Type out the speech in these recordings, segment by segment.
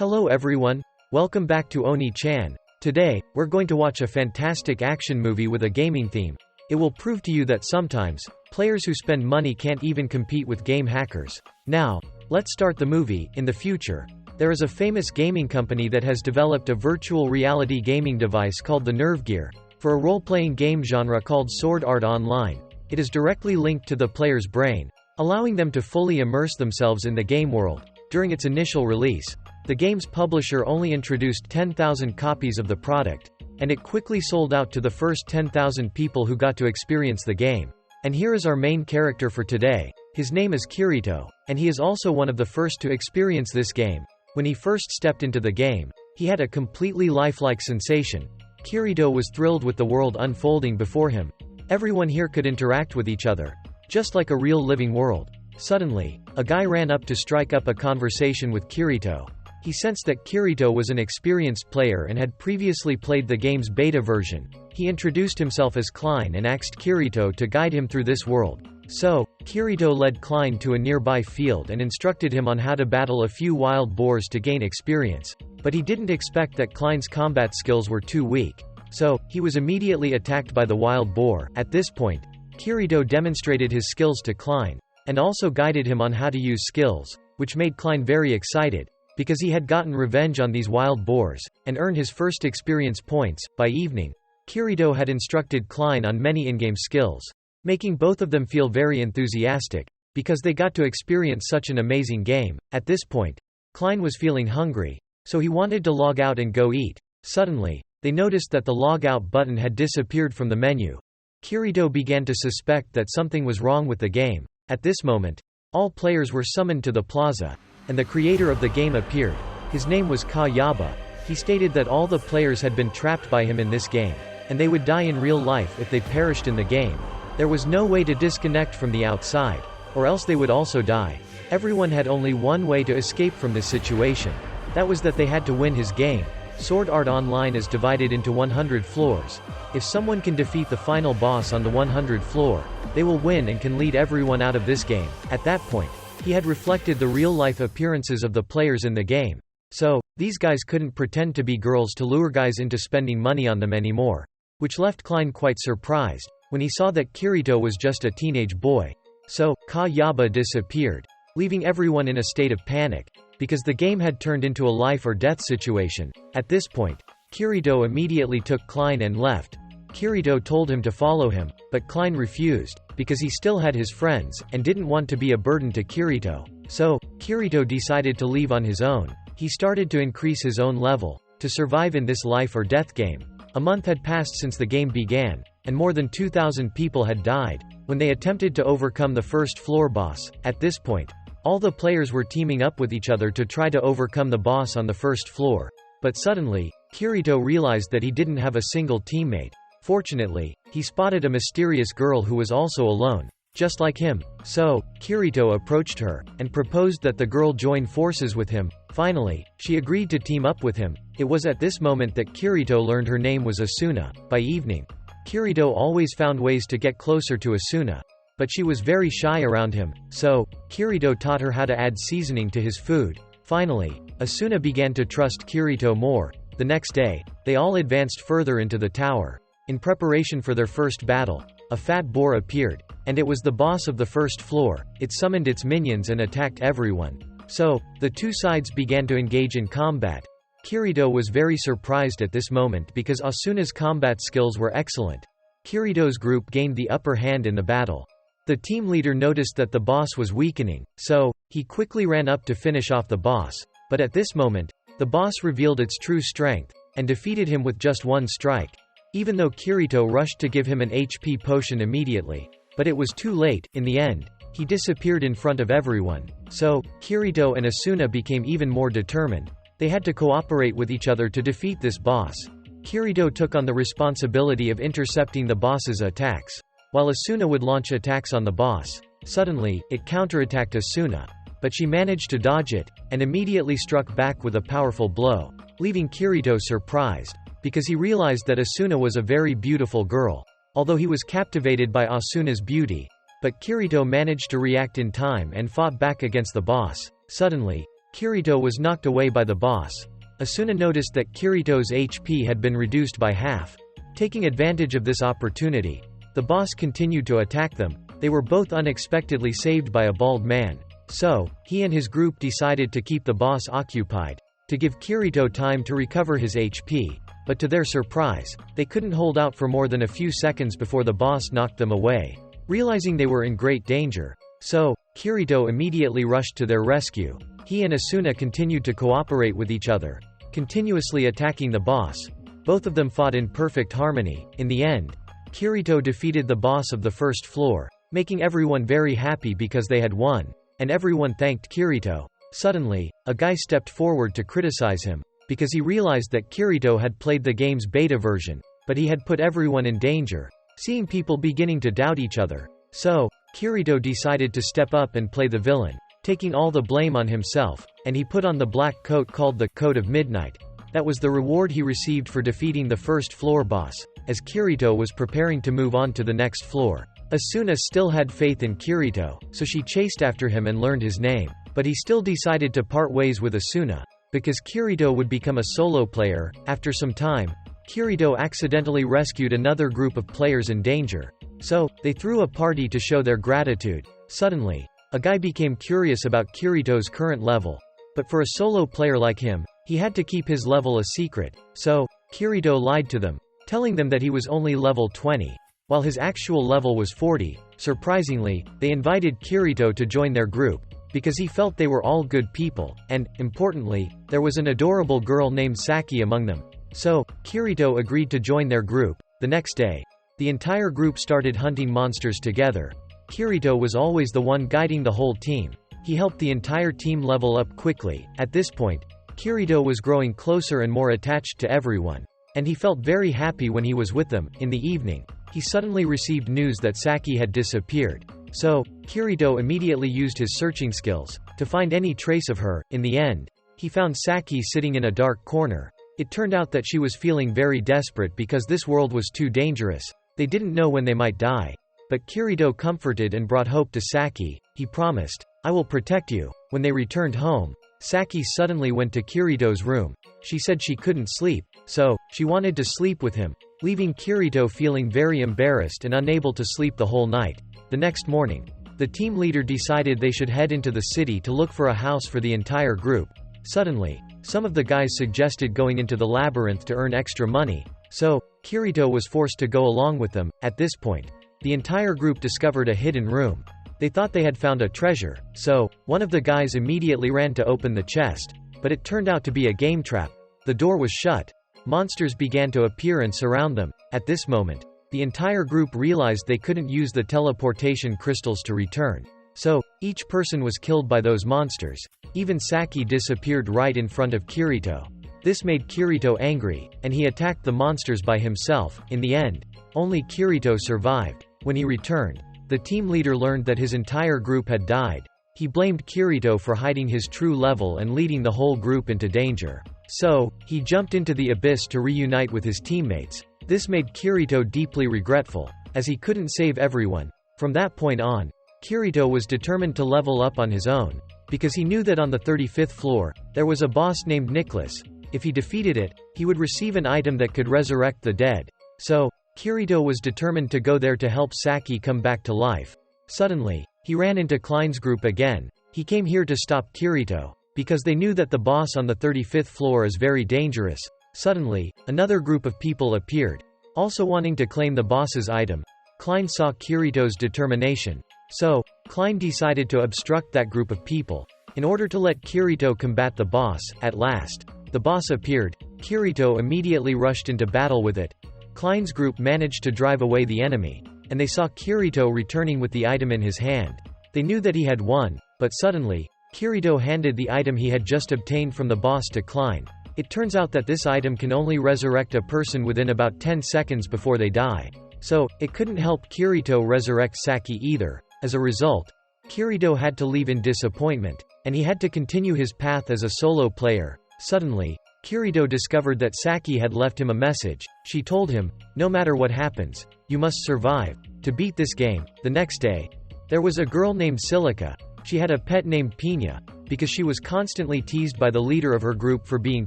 Hello everyone, welcome back to Oni-chan. Today, we're going to watch a fantastic action movie with a gaming theme. It will prove to you that sometimes, players who spend money can't even compete with game hackers. Now, let's start the movie. In the future, there is a famous gaming company that has developed a virtual reality gaming device called the Nerve Gear, for a role-playing game genre called Sword Art Online. It is directly linked to the player's brain, allowing them to fully immerse themselves in the game world. During its initial release, the game's publisher only introduced 10,000 copies of the product, and it quickly sold out to the first 10,000 people who got to experience the game. And here is our main character for today. His name is Kirito, and he is also one of the first to experience this game. When he first stepped into the game, he had a completely lifelike sensation. Kirito was thrilled with the world unfolding before him. Everyone here could interact with each other, just like a real living world. Suddenly, a guy ran up to strike up a conversation with Kirito. He sensed that Kirito was an experienced player and had previously played the game's beta version. He introduced himself as Klein and asked Kirito to guide him through this world. So, Kirito led Klein to a nearby field and instructed him on how to battle a few wild boars to gain experience. But he didn't expect that Klein's combat skills were too weak. So, he was immediately attacked by the wild boar. At this point, Kirito demonstrated his skills to Klein, and also guided him on how to use skills, which made Klein very excited, because he had gotten revenge on these wild boars, and earned his first experience points. By evening, Kirito had instructed Klein on many in-game skills, making both of them feel very enthusiastic, because they got to experience such an amazing game. At this point, Klein was feeling hungry, so he wanted to log out and go eat. Suddenly, they noticed that the log out button had disappeared from the menu. Kirito began to suspect that something was wrong with the game. At this moment, all players were summoned to the plaza, and the creator of the game appeared. His name was Kayaba. He stated that all the players had been trapped by him in this game, and they would die in real life if they perished in the game. There was no way to disconnect from the outside, or else they would also die. Everyone had only one way to escape from this situation. That was that they had to win his game. Sword Art Online is divided into 100 floors. If someone can defeat the final boss on the 100th floor, they will win and can lead everyone out of this game. At that point, he had reflected the real-life appearances of the players in the game. So, these guys couldn't pretend to be girls to lure guys into spending money on them anymore. Which left Klein quite surprised, when he saw that Kirito was just a teenage boy. So, Kayaba disappeared, leaving everyone in a state of panic, because the game had turned into a life-or-death situation. At this point, Kirito immediately took Klein and left. Kirito told him to follow him, but Klein refused, because he still had his friends, and didn't want to be a burden to Kirito. So, Kirito decided to leave on his own. He started to increase his own level, to survive in this life-or-death game. A month had passed since the game began, and more than 2,000 people had died, when they attempted to overcome the first floor boss. At this point, all the players were teaming up with each other to try to overcome the boss on the first floor. But suddenly, Kirito realized that he didn't have a single teammate. Fortunately, he spotted a mysterious girl who was also alone, just like him. So, Kirito approached her, and proposed that the girl join forces with him. Finally, she agreed to team up with him. It was at this moment that Kirito learned her name was Asuna. By evening, Kirito always found ways to get closer to Asuna, but she was very shy around him, so, Kirito taught her how to add seasoning to his food. Finally, Asuna began to trust Kirito more. The next day, they all advanced further into the tower. In preparation for their first battle, a fat boar appeared, and it was the boss of the first floor. It summoned its minions and attacked everyone. So, the two sides began to engage in combat. Kirito was very surprised at this moment because Asuna's combat skills were excellent. Kirito's group gained the upper hand in the battle. The team leader noticed that the boss was weakening, so, he quickly ran up to finish off the boss. But at this moment, the boss revealed its true strength, and defeated him with just one strike. Even though Kirito rushed to give him an HP potion immediately. But it was too late. In the end, he disappeared in front of everyone. So, Kirito and Asuna became even more determined. They had to cooperate with each other to defeat this boss. Kirito took on the responsibility of intercepting the boss's attacks, while Asuna would launch attacks on the boss. Suddenly, it counterattacked Asuna, but she managed to dodge it, and immediately struck back with a powerful blow, leaving Kirito surprised, because he realized that Asuna was a very beautiful girl. Although he was captivated by Asuna's beauty, but Kirito managed to react in time and fought back against the boss. Suddenly, Kirito was knocked away by the boss. Asuna noticed that Kirito's HP had been reduced by half. Taking advantage of this opportunity, the boss continued to attack them. They were both unexpectedly saved by a bald man. So, he and his group decided to keep the boss occupied, to give Kirito time to recover his HP, but to their surprise, they couldn't hold out for more than a few seconds before the boss knocked them away. Realizing they were in great danger, so, Kirito immediately rushed to their rescue. He and Asuna continued to cooperate with each other, continuously attacking the boss. Both of them fought in perfect harmony. In the end, Kirito defeated the boss of the first floor, making everyone very happy because they had won, and everyone thanked Kirito. Suddenly, a guy stepped forward to criticize him, because he realized that Kirito had played the game's beta version, but he had put everyone in danger, seeing people beginning to doubt each other. So, Kirito decided to step up and play the villain, taking all the blame on himself, and he put on the black coat called the Coat of Midnight. That was the reward he received for defeating the first floor boss, as Kirito was preparing to move on to the next floor. Asuna still had faith in Kirito, so she chased after him and learned his name. But he still decided to part ways with Asuna, because Kirito would become a solo player. After some time, Kirito accidentally rescued another group of players in danger. So, they threw a party to show their gratitude. Suddenly, a guy became curious about Kirito's current level. But for a solo player like him, he had to keep his level a secret. So, Kirito lied to them, telling them that he was only level 20, while his actual level was 40. Surprisingly, they invited Kirito to join their group, because he felt they were all good people, and, importantly, there was an adorable girl named Saki among them. So, Kirito agreed to join their group. The next day, the entire group started hunting monsters together. Kirito was always the one guiding the whole team. He helped the entire team level up quickly. At this point, Kirito was growing closer and more attached to everyone, and he felt very happy when he was with them. In the evening, he suddenly received news that Saki had disappeared. So, Kirito immediately used his searching skills to find any trace of her. In the end, he found Saki sitting in a dark corner. It turned out that she was feeling very desperate because this world was too dangerous. They didn't know when they might die. But Kirito comforted and brought hope to Saki. He promised, "I will protect you." When they returned home, Saki suddenly went to Kirito's room. She said she couldn't sleep, so she wanted to sleep with him, leaving Kirito feeling very embarrassed and unable to sleep the whole night. The next morning, the team leader decided they should head into the city to look for a house for the entire group. Suddenly, some of the guys suggested going into the labyrinth to earn extra money, so Kirito was forced to go along with them. At this point, the entire group discovered a hidden room. They thought they had found a treasure, so one of the guys immediately ran to open the chest, but it turned out to be a game trap. The door was shut. Monsters began to appear and surround them. At this moment, the entire group realized they couldn't use the teleportation crystals to return. So, each person was killed by those monsters. Even Saki disappeared right in front of Kirito. This made Kirito angry, and he attacked the monsters by himself. In the end, only Kirito survived. When he returned, the team leader learned that his entire group had died. He blamed Kirito for hiding his true level and leading the whole group into danger. So, he jumped into the abyss to reunite with his teammates. This made Kirito deeply regretful, as he couldn't save everyone. From that point on, Kirito was determined to level up on his own, because he knew that on the 35th floor, there was a boss named Nicholas. If he defeated it, he would receive an item that could resurrect the dead. So, Kirito was determined to go there to help Saki come back to life. Suddenly, he ran into Klein's group again. He came here to stop Kirito, because they knew that the boss on the 35th floor is very dangerous. Suddenly, another group of people appeared, also wanting to claim the boss's item. Klein saw Kirito's determination. So, Klein decided to obstruct that group of people, in order to let Kirito combat the boss. At last, the boss appeared. Kirito immediately rushed into battle with it. Klein's group managed to drive away the enemy, and they saw Kirito returning with the item in his hand. They knew that he had won, but suddenly, Kirito handed the item he had just obtained from the boss to Klein. It turns out that this item can only resurrect a person within about 10 seconds before they die. So, it couldn't help Kirito resurrect Saki either. As a result, Kirito had to leave in disappointment, and he had to continue his path as a solo player. Suddenly, Kirito discovered that Saki had left him a message. She told him, "No matter what happens, you must survive to beat this game." The next day, there was a girl named Silica. She had a pet named Pina. because she was constantly teased by the leader of her group for being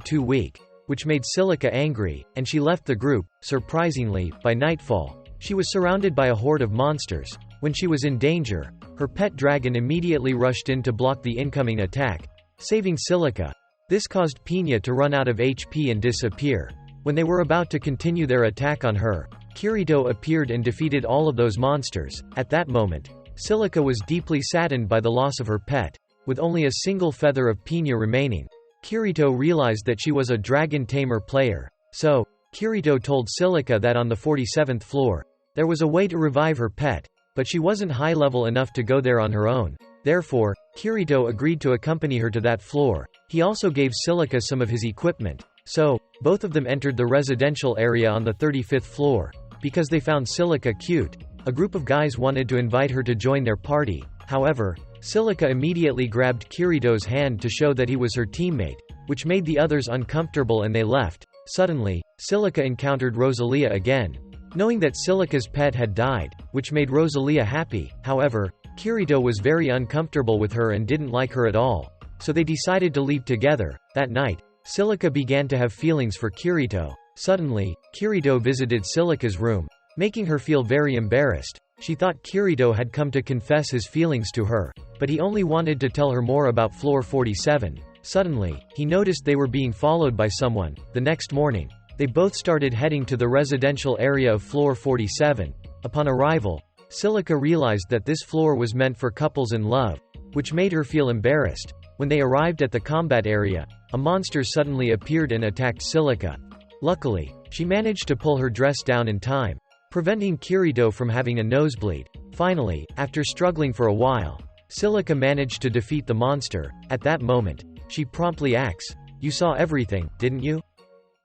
too weak, which made Silica angry, and she left the group. Surprisingly, by nightfall, she was surrounded by a horde of monsters. When she was in danger, her pet dragon immediately rushed in to block the incoming attack, saving Silica. This caused Piña to run out of HP and disappear. When they were about to continue their attack on her, Kirito appeared and defeated all of those monsters. At that moment, Silica was deeply saddened by the loss of her pet. With only a single feather of Piña remaining, Kirito realized that she was a dragon tamer player. So, Kirito told Silica that on the 47th floor, there was a way to revive her pet, but she wasn't high level enough to go there on her own. Therefore, Kirito agreed to accompany her to that floor. He also gave Silica some of his equipment. So, both of them entered the residential area on the 35th floor. Because they found Silica cute, a group of guys wanted to invite her to join their party. However, Silica immediately grabbed Kirito's hand to show that he was her teammate, which made the others uncomfortable and they left. Suddenly, Silica encountered Rosalia again, knowing that Silica's pet had died, which made Rosalia happy. However, Kirito was very uncomfortable with her and didn't like her at all, so they decided to leave together. That night, Silica began to have feelings for Kirito. Suddenly, Kirito visited Silica's room, making her feel very embarrassed. She thought Kirito had come to confess his feelings to her, but he only wanted to tell her more about floor 47. Suddenly, he noticed they were being followed by someone. The next morning, they both started heading to the residential area of floor 47. Upon arrival, Silica realized that this floor was meant for couples in love, which made her feel embarrassed. When they arrived at the combat area, a monster suddenly appeared and attacked Silica. Luckily, she managed to pull her dress down in time, preventing Kirito from having a nosebleed. Finally, after struggling for a while, Silica managed to defeat the monster. At that moment, she promptly asks, "You saw everything, didn't you?"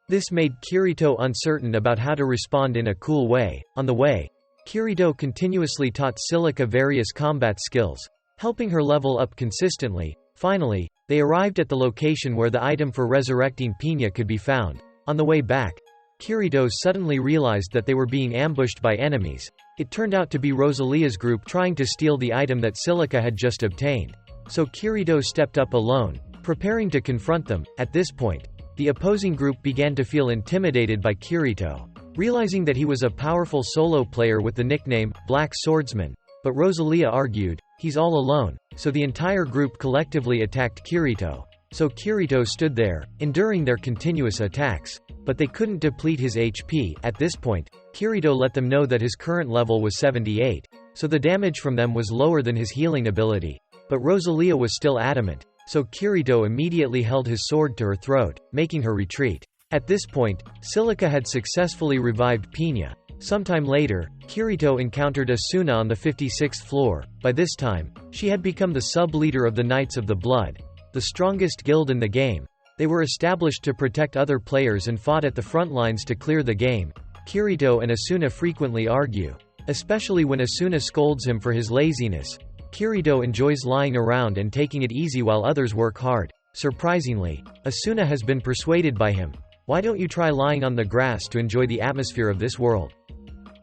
This made Kirito uncertain about how to respond in a cool way. On the way, Kirito continuously taught Silica various combat skills, helping her level up consistently. Finally, they arrived at the location where the item for resurrecting Piña could be found. On the way back, Kirito suddenly realized that they were being ambushed by enemies. It turned out to be Rosalia's group trying to steal the item that Silica had just obtained. So Kirito stepped up alone, preparing to confront them. At this point, the opposing group began to feel intimidated by Kirito, realizing that he was a powerful solo player with the nickname Black Swordsman. But Rosalia argued, "He's all alone," so the entire group collectively attacked Kirito. So Kirito stood there, enduring their continuous attacks, but they couldn't deplete his HP. At this point, Kirito let them know that his current level was 78, so the damage from them was lower than his healing ability. But Rosalia was still adamant, so Kirito immediately held his sword to her throat, making her retreat. At this point, Silica had successfully revived Piña. Sometime later, Kirito encountered Asuna on the 56th floor. By this time, she had become the sub-leader of the Knights of the Blood, the strongest guild in the game. They were established to protect other players and fought at the front lines to clear the game. Kirito and Asuna frequently argue, especially when Asuna scolds him for his laziness. Kirito enjoys lying around and taking it easy while others work hard. Surprisingly, Asuna has been persuaded by him. "Why don't you try lying on the grass to enjoy the atmosphere of this world?"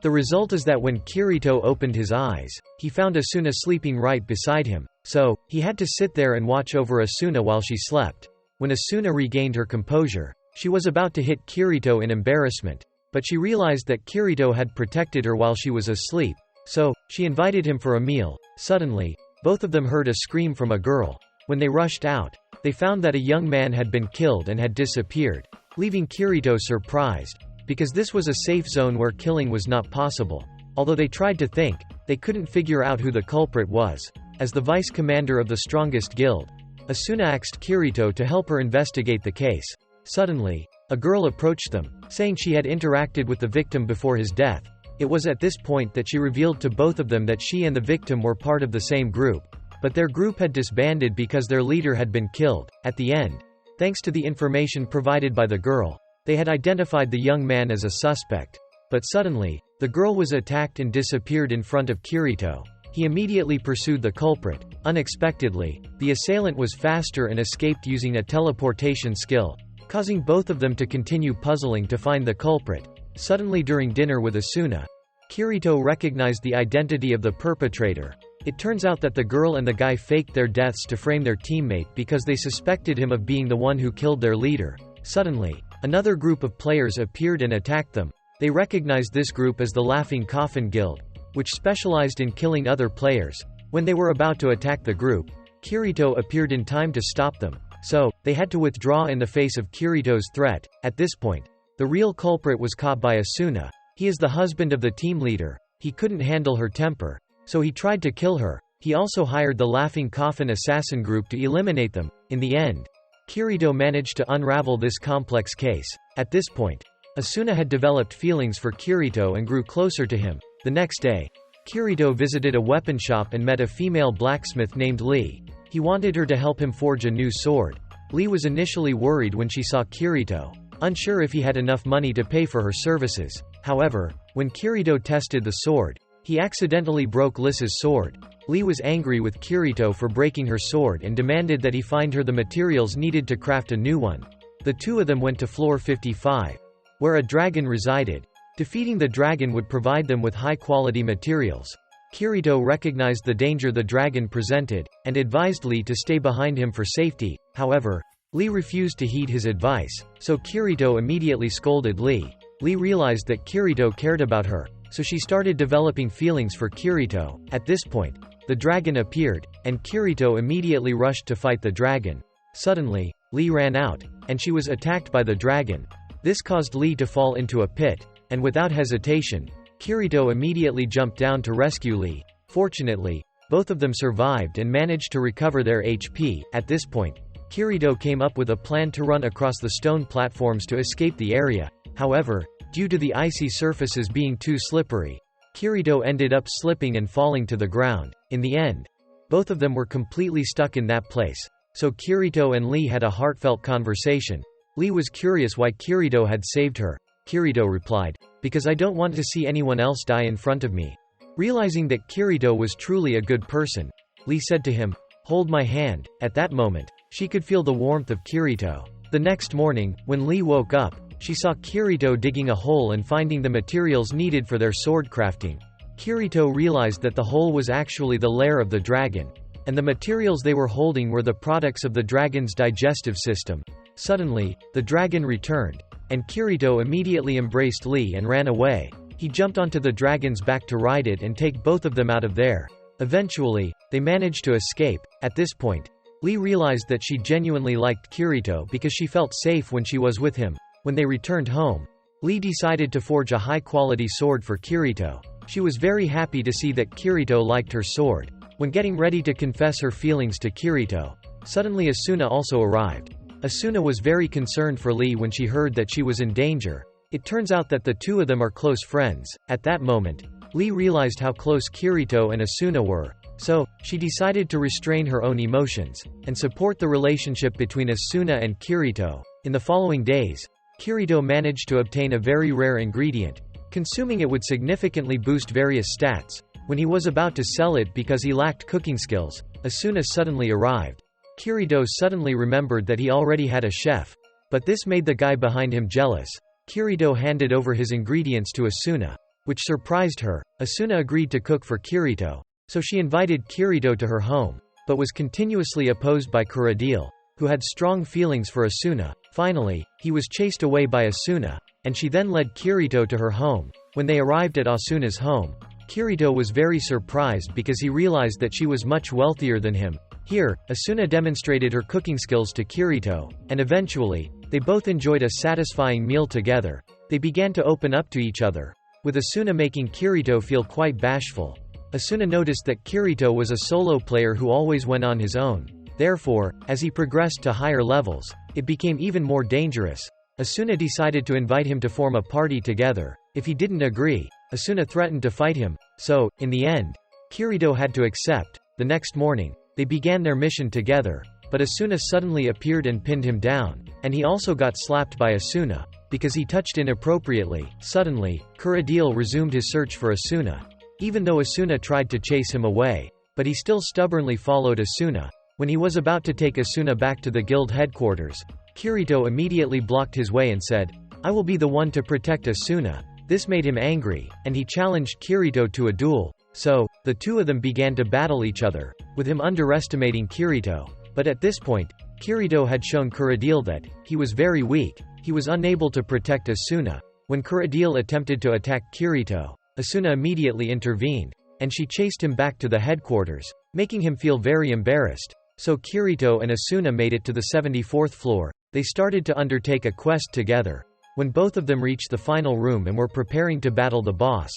The result is that when Kirito opened his eyes, he found Asuna sleeping right beside him. So, he had to sit there and watch over Asuna while she slept. When Asuna regained her composure, she was about to hit Kirito in embarrassment, but she realized that Kirito had protected her while she was asleep, so, she invited him for a meal. Suddenly, both of them heard a scream from a girl. When they rushed out, they found that a young man had been killed and had disappeared, leaving Kirito surprised, because this was a safe zone where killing was not possible. Although they tried to think, they couldn't figure out who the culprit was. As the vice commander of the strongest guild, Asuna asked Kirito to help her investigate the case. Suddenly, a girl approached them, saying she had interacted with the victim before his death. It was at this point that she revealed to both of them that she and the victim were part of the same group, but their group had disbanded because their leader had been killed. At the end, thanks to the information provided by the girl, they had identified the young man as a suspect. But suddenly, the girl was attacked and disappeared in front of Kirito. He immediately pursued the culprit. Unexpectedly, the assailant was faster and escaped using a teleportation skill, causing both of them to continue puzzling to find the culprit. Suddenly during dinner with Asuna, Kirito recognized the identity of the perpetrator. It turns out that the girl and the guy faked their deaths to frame their teammate because they suspected him of being the one who killed their leader. Suddenly, another group of players appeared and attacked them. They recognized this group as the Laughing Coffin Guild, which specialized in killing other players. When they were about to attack the group, Kirito appeared in time to stop them, so they had to withdraw in the face of Kirito's threat. At this point, the real culprit was caught by Asuna. He is the husband of the team leader. He couldn't handle her temper, so he tried to kill her. He also hired the Laughing Coffin assassin group to eliminate them. In the end, Kirito managed to unravel this complex case. At this point, Asuna had developed feelings for Kirito and grew closer to him. The next day, Kirito visited a weapon shop and met a female blacksmith named Lee. He wanted her to help him forge a new sword. Lee was initially worried when she saw Kirito, unsure if he had enough money to pay for her services. However, when Kirito tested the sword, he accidentally broke Liss's sword. Lee was angry with Kirito for breaking her sword and demanded that he find her the materials needed to craft a new one. The two of them went to floor 55, where a dragon resided. Defeating the dragon would provide them with high-quality materials. Kirito recognized the danger the dragon presented, and advised Lee to stay behind him for safety. However, Lee refused to heed his advice, so Kirito immediately scolded Lee. Lee realized that Kirito cared about her, so she started developing feelings for Kirito. At this point, the dragon appeared, and Kirito immediately rushed to fight the dragon. Suddenly, Lee ran out, and she was attacked by the dragon. This caused Lee to fall into a pit, and without hesitation, Kirito immediately jumped down to rescue Lee. Fortunately, both of them survived and managed to recover their HP. At this point, Kirito came up with a plan to run across the stone platforms to escape the area. However, due to the icy surfaces being too slippery, Kirito ended up slipping and falling to the ground. In the end, both of them were completely stuck in that place, so Kirito and Lee had a heartfelt conversation. Lee was curious why Kirito had saved her. Kirito replied, "Because I don't want to see anyone else die in front of me." Realizing that Kirito was truly a good person, Lee said to him, "Hold my hand." At that moment, she could feel the warmth of Kirito. The next morning, when Lee woke up, she saw Kirito digging a hole and finding the materials needed for their sword crafting. Kirito realized that the hole was actually the lair of the dragon, and the materials they were holding were the products of the dragon's digestive system. Suddenly, the dragon returned, and Kirito immediately embraced Lee and ran away. He jumped onto the dragon's back to ride it and take both of them out of there. Eventually, they managed to escape. At this point, Lee realized that she genuinely liked Kirito because she felt safe when she was with him. When they returned home, Lee decided to forge a high-quality sword for Kirito. She was very happy to see that Kirito liked her sword. When getting ready to confess her feelings to Kirito, suddenly Asuna also arrived. Asuna was very concerned for Lee when she heard that she was in danger. It turns out that the two of them are close friends. At that moment, Lee realized how close Kirito and Asuna were, so she decided to restrain her own emotions and support the relationship between Asuna and Kirito. In the following days, Kirito managed to obtain a very rare ingredient. Consuming it would significantly boost various stats. When he was about to sell it because he lacked cooking skills, Asuna suddenly arrived. Kirito suddenly remembered that he already had a chef, but this made the guy behind him jealous. Kirito handed over his ingredients to Asuna, which surprised her. Asuna agreed to cook for Kirito, so she invited Kirito to her home, but was continuously opposed by Kuradil, who had strong feelings for Asuna. Finally, he was chased away by Asuna, and she then led Kirito to her home. When they arrived at Asuna's home, Kirito was very surprised because he realized that she was much wealthier than him. Here, Asuna demonstrated her cooking skills to Kirito, and eventually, they both enjoyed a satisfying meal together. They began to open up to each other, with Asuna making Kirito feel quite bashful. Asuna noticed that Kirito was a solo player who always went on his own. Therefore, as he progressed to higher levels, it became even more dangerous. Asuna decided to invite him to form a party together. If he didn't agree, Asuna threatened to fight him, so, in the end, Kirito had to accept. The next morning, they began their mission together, but Asuna suddenly appeared and pinned him down, and he also got slapped by Asuna, because he touched inappropriately. Suddenly, Kuradil resumed his search for Asuna. Even though Asuna tried to chase him away, but he still stubbornly followed Asuna. When he was about to take Asuna back to the guild headquarters, Kirito immediately blocked his way and said, "I will be the one to protect Asuna." This made him angry, and he challenged Kirito to a duel. So, the two of them began to battle each other, with him underestimating Kirito. But at this point, Kirito had shown Kuradil that he was very weak. He was unable to protect Asuna. When Kuradil attempted to attack Kirito, Asuna immediately intervened, and she chased him back to the headquarters, making him feel very embarrassed. So Kirito and Asuna made it to the 74th floor. They started to undertake a quest together. When both of them reached the final room and were preparing to battle the boss,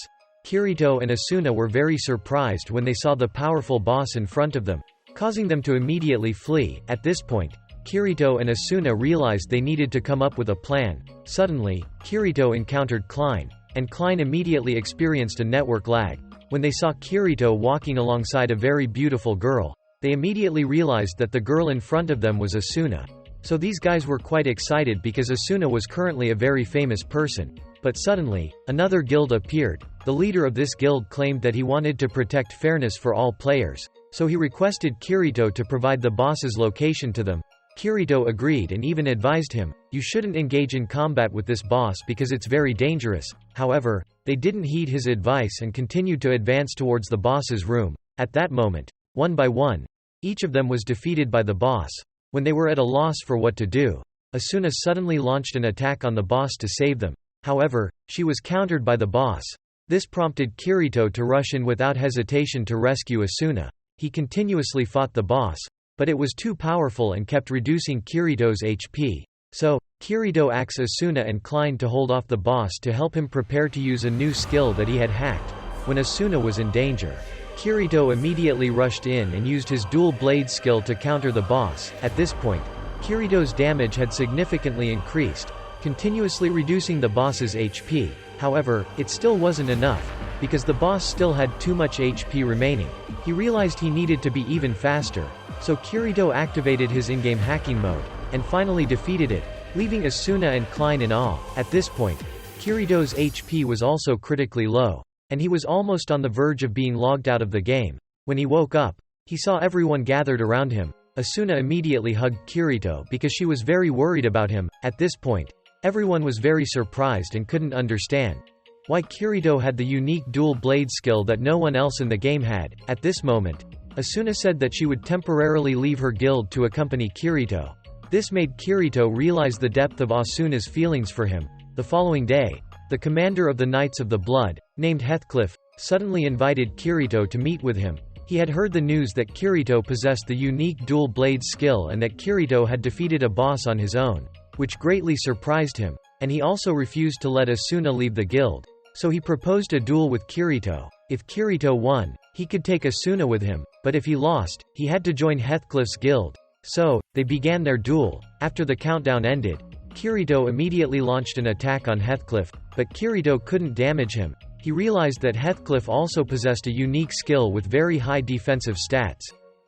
Kirito and Asuna were very surprised when they saw the powerful boss in front of them, causing them to immediately flee. At this point, Kirito and Asuna realized they needed to come up with a plan. Suddenly, Kirito encountered Klein, and Klein immediately experienced a network lag. When they saw Kirito walking alongside a very beautiful girl, they immediately realized that the girl in front of them was Asuna. So these guys were quite excited because Asuna was currently a very famous person. But suddenly, another guild appeared. The leader of this guild claimed that he wanted to protect fairness for all players, so he requested Kirito to provide the boss's location to them. Kirito agreed and even advised him, "You shouldn't engage in combat with this boss because it's very dangerous." However, they didn't heed his advice and continued to advance towards the boss's room. At that moment, one by one, each of them was defeated by the boss. When they were at a loss for what to do, Asuna suddenly launched an attack on the boss to save them. However, she was countered by the boss. This prompted Kirito to rush in without hesitation to rescue Asuna. He continuously fought the boss, but it was too powerful and kept reducing Kirito's HP. So, Kirito asks Asuna and Klein to hold off the boss to help him prepare to use a new skill that he had hacked. When Asuna was in danger, Kirito immediately rushed in and used his dual blade skill to counter the boss. At this point, Kirito's damage had significantly increased, continuously reducing the boss's HP. However, it still wasn't enough, because the boss still had too much HP remaining. He realized he needed to be even faster, so Kirito activated his in-game hacking mode, and finally defeated it, leaving Asuna and Klein in awe. At this point, Kirito's HP was also critically low, and he was almost on the verge of being logged out of the game. When he woke up, he saw everyone gathered around him. Asuna immediately hugged Kirito because she was very worried about him. At this point, everyone was very surprised and couldn't understand why Kirito had the unique dual blade skill that no one else in the game had. At this moment, Asuna said that she would temporarily leave her guild to accompany Kirito. This made Kirito realize the depth of Asuna's feelings for him. The following day, the commander of the Knights of the Blood, named Heathcliff, suddenly invited Kirito to meet with him. He had heard the news that Kirito possessed the unique dual blade skill and that Kirito had defeated a boss on his own, which greatly surprised him, and he also refused to let Asuna leave the guild. So he proposed a duel with Kirito. If Kirito won, he could take Asuna with him, but if he lost, he had to join Heathcliff's guild. So, they began their duel. After the countdown ended, Kirito immediately launched an attack on Heathcliff, but Kirito couldn't damage him. He realized that Heathcliff also possessed a unique skill with very high defensive stats.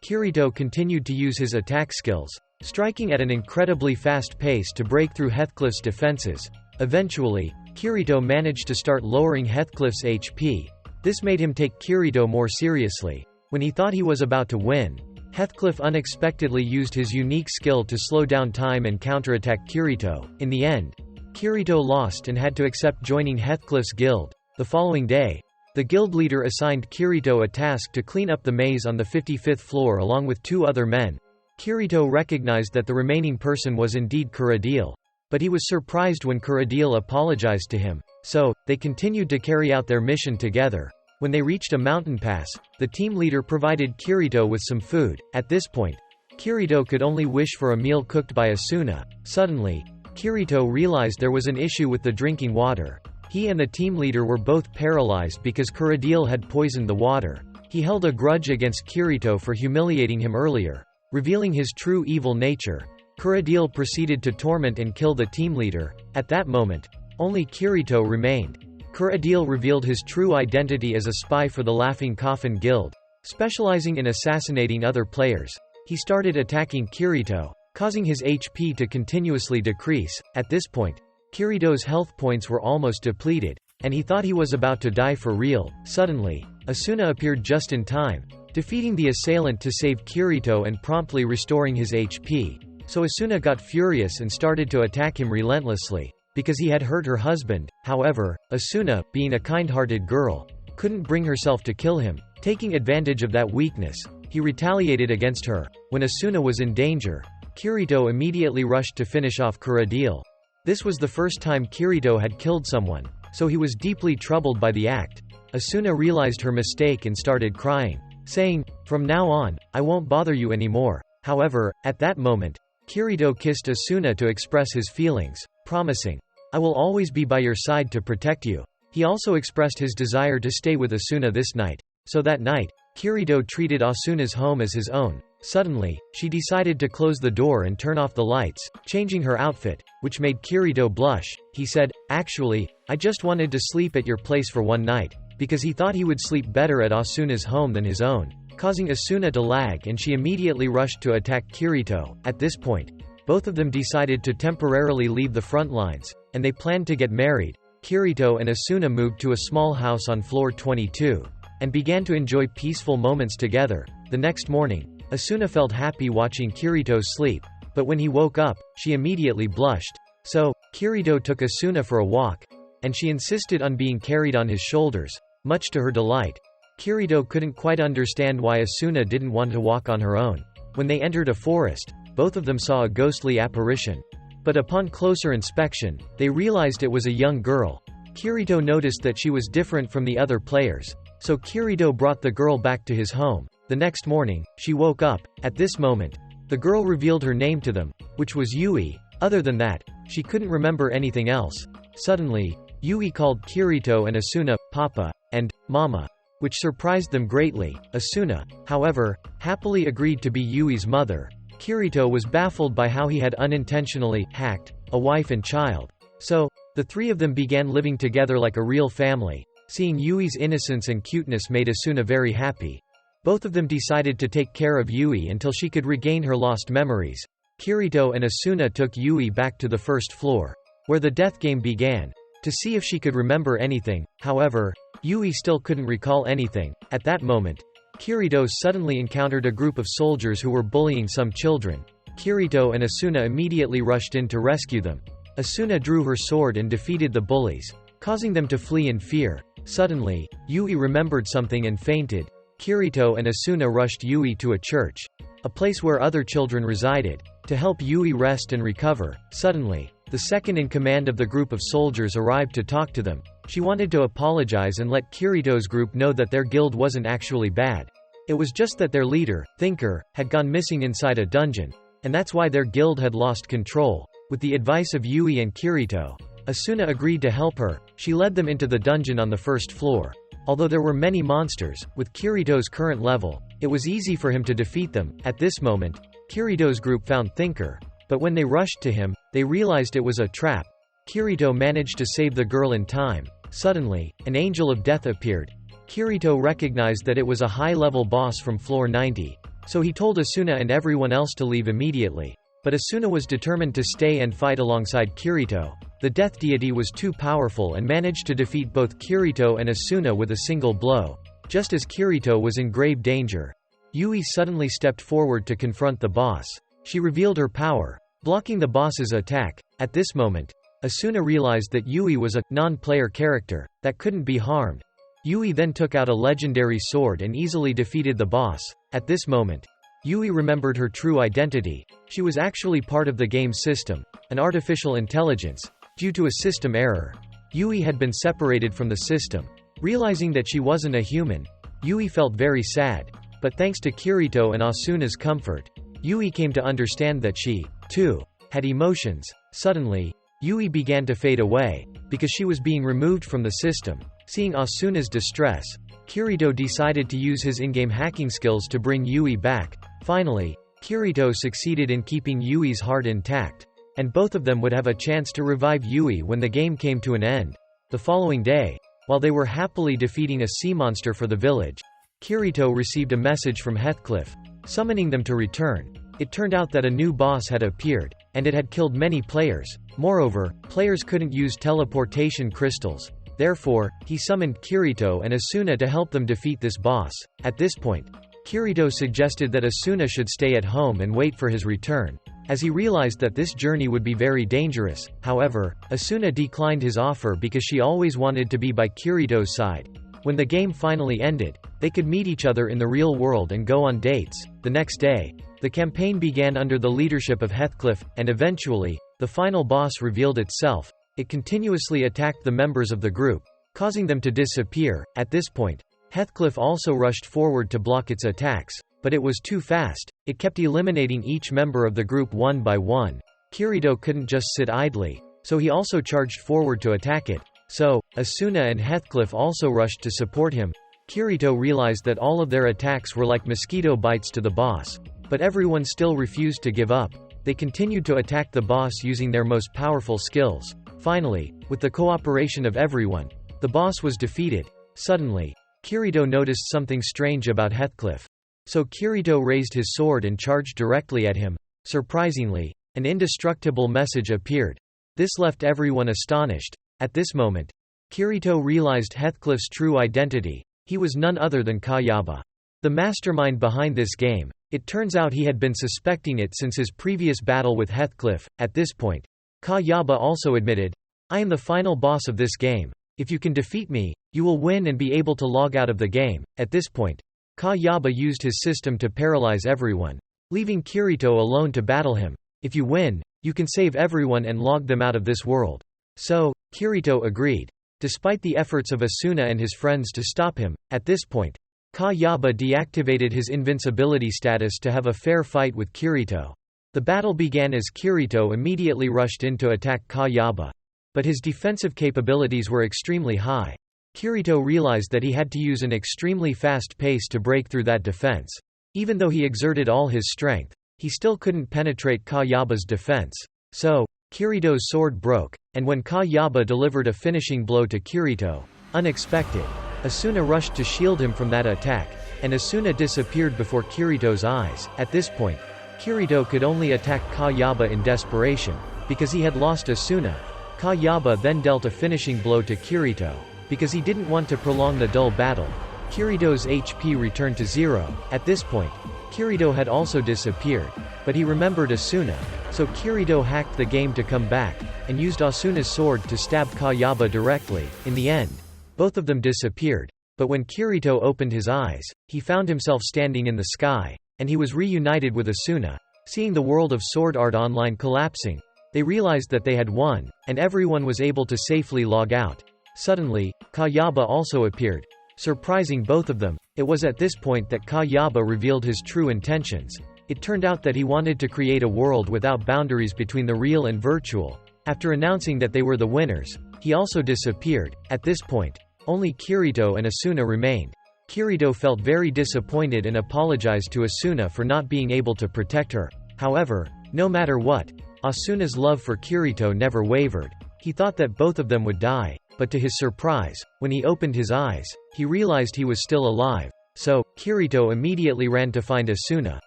Kirito continued to use his attack skills, striking at an incredibly fast pace to break through Heathcliff's defenses. Eventually, Kirito managed to start lowering Heathcliff's HP. This made him take Kirito more seriously. When he thought he was about to win, Heathcliff unexpectedly used his unique skill to slow down time and counterattack Kirito. In the end, Kirito lost and had to accept joining Heathcliff's guild. The following day, the guild leader assigned Kirito a task to clean up the maze on the 55th floor along with two other men. Kirito recognized that the remaining person was indeed Kuradil, but he was surprised when Kuradil apologized to him. So, they continued to carry out their mission together. When they reached a mountain pass, the team leader provided Kirito with some food. At this point, Kirito could only wish for a meal cooked by Asuna. Suddenly, Kirito realized there was an issue with the drinking water. He and the team leader were both paralyzed because Kuradil had poisoned the water. He held a grudge against Kirito for humiliating him earlier. Revealing his true evil nature, Kuradil proceeded to torment and kill the team leader. At that moment, only Kirito remained. Kuradil revealed his true identity as a spy for the Laughing Coffin Guild, specializing in assassinating other players. He started attacking Kirito, causing his HP to continuously decrease. At this point, Kirito's health points were almost depleted, and he thought he was about to die for real. Suddenly, Asuna appeared just in time, defeating the assailant to save Kirito and promptly restoring his HP. So Asuna got furious and started to attack him relentlessly, because he had hurt her husband. However, Asuna, being a kind-hearted girl, couldn't bring herself to kill him. Taking advantage of that weakness, he retaliated against her. When Asuna was in danger, Kirito immediately rushed to finish off Kuradiel. This was the first time Kirito had killed someone, so he was deeply troubled by the act. Asuna realized her mistake and started crying, saying, "From now on, I won't bother you anymore." However, at that moment, Kirito kissed Asuna to express his feelings, promising, "I will always be by your side to protect you." He also expressed his desire to stay with Asuna this night. So that night, Kirito treated Asuna's home as his own. Suddenly, she decided to close the door and turn off the lights, changing her outfit, which made Kirito blush. He said, "Actually, I just wanted to sleep at your place for one night," because he thought he would sleep better at Asuna's home than his own, causing Asuna to lag, and she immediately rushed to attack Kirito. At this point, both of them decided to temporarily leave the front lines, and they planned to get married. Kirito and Asuna moved to a small house on floor 22, and began to enjoy peaceful moments together. The next morning, Asuna felt happy watching Kirito sleep, but when he woke up, she immediately blushed. So, Kirito took Asuna for a walk, and she insisted on being carried on his shoulders, much to her delight. Kirito couldn't quite understand why Asuna didn't want to walk on her own. When they entered a forest, both of them saw a ghostly apparition. But upon closer inspection, they realized it was a young girl. Kirito noticed that she was different from the other players, so Kirito brought the girl back to his home. The next morning, she woke up. At this moment, the girl revealed her name to them, which was Yui. Other than that, she couldn't remember anything else. Suddenly, Yui called Kirito and Asuna, Papa, and Mama, which surprised them greatly. Asuna, however, happily agreed to be Yui's mother. Kirito was baffled by how he had unintentionally hacked a wife and child. So, the three of them began living together like a real family. Seeing Yui's innocence and cuteness made Asuna very happy. Both of them decided to take care of Yui until she could regain her lost memories. Kirito and Asuna took Yui back to the first floor, where the death game began, to see if she could remember anything. However, Yui still couldn't recall anything. At that moment, Kirito suddenly encountered a group of soldiers who were bullying some children. Kirito and Asuna immediately rushed in to rescue them. Asuna drew her sword and defeated the bullies, causing them to flee in fear. Suddenly, Yui remembered something and fainted. Kirito and Asuna rushed Yui to a church, a place where other children resided, to help Yui rest and recover. Suddenly, the second in command of the group of soldiers arrived to talk to them. She wanted to apologize and let Kirito's group know that their guild wasn't actually bad. It was just that their leader, Thinker, had gone missing inside a dungeon, and that's why their guild had lost control. With the advice of Yui and Kirito, Asuna agreed to help her. She led them into the dungeon on the first floor. Although there were many monsters, with Kirito's current level, it was easy for him to defeat them. At this moment, Kirito's group found Thinker, but when they rushed to him, they realized it was a trap. Kirito managed to save the girl in time. Suddenly, an angel of death appeared. Kirito recognized that it was a high-level boss from floor 90, so he told Asuna and everyone else to leave immediately. But Asuna was determined to stay and fight alongside Kirito. The death deity was too powerful and managed to defeat both Kirito and Asuna with a single blow. Just as Kirito was in grave danger, Yui suddenly stepped forward to confront the boss. She revealed her power, blocking the boss's attack. At this moment, Asuna realized that Yui was a non-player character that couldn't be harmed. Yui then took out a legendary sword and easily defeated the boss. At this moment, Yui remembered her true identity. She was actually part of the game system, an artificial intelligence. Due to a system error, Yui had been separated from the system. Realizing that she wasn't a human, Yui felt very sad. But thanks to Kirito and Asuna's comfort, Yui came to understand that she, too, had emotions. Suddenly, Yui began to fade away, because she was being removed from the system. Seeing Asuna's distress, Kirito decided to use his in-game hacking skills to bring Yui back. Finally, Kirito succeeded in keeping Yui's heart intact, and both of them would have a chance to revive Yui when the game came to an end. The following day, while they were happily defeating a sea monster for the village, Kirito received a message from Heathcliff, summoning them to return. It turned out that a new boss had appeared, and it had killed many players. Moreover, players couldn't use teleportation crystals. Therefore, he summoned Kirito and Asuna to help them defeat this boss. At this point, Kirito suggested that Asuna should stay at home and wait for his return, as he realized that this journey would be very dangerous. However, Asuna declined his offer because she always wanted to be by Kirito's side. When the game finally ended, they could meet each other in the real world and go on dates. The next day, the campaign began under the leadership of Heathcliff, and eventually, the final boss revealed itself. It continuously attacked the members of the group, causing them to disappear. At this point, Heathcliff also rushed forward to block its attacks, but it was too fast. It kept eliminating each member of the group one by one. Kirito couldn't just sit idly, so he also charged forward to attack it. So, Asuna and Heathcliff also rushed to support him. Kirito realized that all of their attacks were like mosquito bites to the boss, but everyone still refused to give up. They continued to attack the boss using their most powerful skills. Finally, with the cooperation of everyone, the boss was defeated. Suddenly, Kirito noticed something strange about Heathcliff. So Kirito raised his sword and charged directly at him. Surprisingly, an indestructible message appeared. This left everyone astonished. At this moment, Kirito realized Heathcliff's true identity. He was none other than Kayaba, the mastermind behind this game. It turns out he had been suspecting it since his previous battle with Heathcliff. At this point, Kayaba also admitted, "I am the final boss of this game. If you can defeat me, you will win and be able to log out of the game." At this point, Kayaba used his system to paralyze everyone, leaving Kirito alone to battle him. "If you win, you can save everyone and log them out of this world." So, Kirito agreed. Despite the efforts of Asuna and his friends to stop him, at this point, Kayaba deactivated his invincibility status to have a fair fight with Kirito. The battle began as Kirito immediately rushed in to attack Kayaba. But his defensive capabilities were extremely high. Kirito realized that he had to use an extremely fast pace to break through that defense. Even though he exerted all his strength, he still couldn't penetrate Kayaba's defense. So, Kirito's sword broke, and when Kayaba delivered a finishing blow to Kirito, unexpected, Asuna rushed to shield him from that attack, and Asuna disappeared before Kirito's eyes. At this point, Kirito could only attack Kayaba in desperation, because he had lost Asuna. Kayaba then dealt a finishing blow to Kirito. Because he didn't want to prolong the dull battle, Kirito's HP returned to 0. At this point, Kirito had also disappeared, but he remembered Asuna, so Kirito hacked the game to come back, and used Asuna's sword to stab Kayaba directly. In the end, both of them disappeared, but when Kirito opened his eyes, he found himself standing in the sky, and he was reunited with Asuna. Seeing the world of Sword Art Online collapsing, they realized that they had won, and everyone was able to safely log out. Suddenly, Kayaba also appeared, surprising both of them. It was at this point that Kayaba revealed his true intentions. It turned out that he wanted to create a world without boundaries between the real and virtual. After announcing that they were the winners, he also disappeared. At this point, only Kirito and Asuna remained. Kirito felt very disappointed and apologized to Asuna for not being able to protect her. However, no matter what, Asuna's love for Kirito never wavered. He thought that both of them would die, but to his surprise, when he opened his eyes, he realized he was still alive. So, Kirito immediately ran to find Asuna,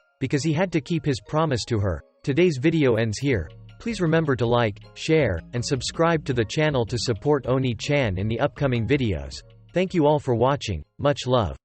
because he had to keep his promise to her. Today's video ends here. Please remember to like, share, and subscribe to the channel to support Oni-chan in the upcoming videos. Thank you all for watching, much love.